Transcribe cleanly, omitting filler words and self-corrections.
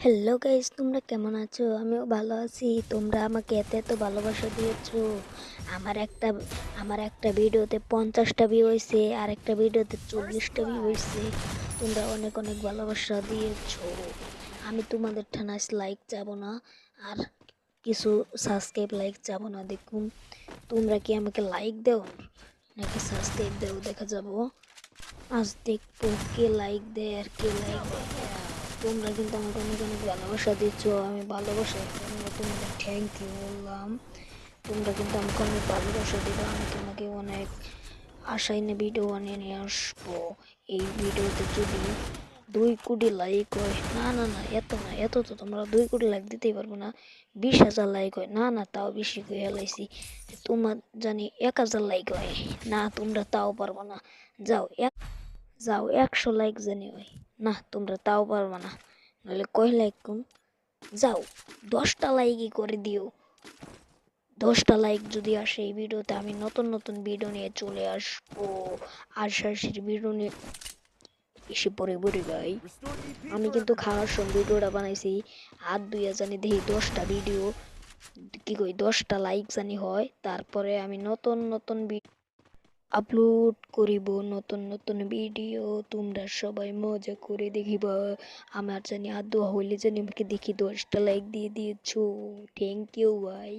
Hello guys, তোমরা কেমন আছো? আমিও ভালো আছি। তোমরা আমাকে এত এত ভালোবাসা দিয়েছো। আমার একটা আমার একটা ভিডিওতে 50টা ভিউ হয়েছে, আর একটা ভিডিওতে 40টা ভিউ হয়েছে। তোমরা অনেক অনেক ভালোবাসা দিয়েছো। আমি তোমাদের ঠানাস লাইক চাবো না, আর কিছু সাবস্ক্রাইব লাইক চাবো না। দেখুন, তোমরা কি আমাকে লাইক দাও নাকি সাবস্ক্রাইব দাও, দেখা যাবো। আজ দেখবো কে লাইক দেয় আর কে লাইক দেয় না। তোমরা কিন্তু আমাকে অনেক অনেক ভালোবাসা দিচ্ছ। আমি ভালোবাসার জন্য তোমাদের থ্যাংক ইউ বললাম। তোমরা কিন্তু আমাকে অনেক ভালোবাসা দিবে। আমি তোমাকে অনেক আশায় নিয়ে ভিডিও বানিয়ে নিয়ে আসবো। এই ভিডিওতে যদি 2 কোটি লাইক হয়, না না না, এত না, এত তো তোমরা 2 কোটি লাইক দিতেই পারবো না। 20,000 লাইক হয়, না না, তাও বেশি করে হেলাইছি। তোমার জানি 1,000 লাইক হয়, না তোমরা তাও পারবো না। যাও যাও 100 লাইক জানি হয়, না তোমরা তাও পারবা না। নাহলে কয় লাইক কম, যাও 10টা লাইকই করে দিও। 10টা লাইক যদি আসে এই ভিডিওতে, আমি নতুন নতুন ভিডিও নিয়ে চলে আসবো। আশাশির ভিডিও নিয়ে এসে পড়ে বড়ি ভাই। আমি কিন্তু খাওয়ার সময় ভিডিওটা বানাইছি, হাত দুইয়া জানি দেখি 10টা ভিডিও, কি কই 10টা লাইক জানি হয়। তারপরে আমি নতুন নতুন আপলোড করিব, নতুন নতুন ভিডিও। তোমরা সবাই মজা করে দেখিবা। আমার জানি আদৌ হইলে জানি আমাকে দেখি 10টা লাইক দিয়ে দিয়েছো। থ্যাংক ইউ ভাই।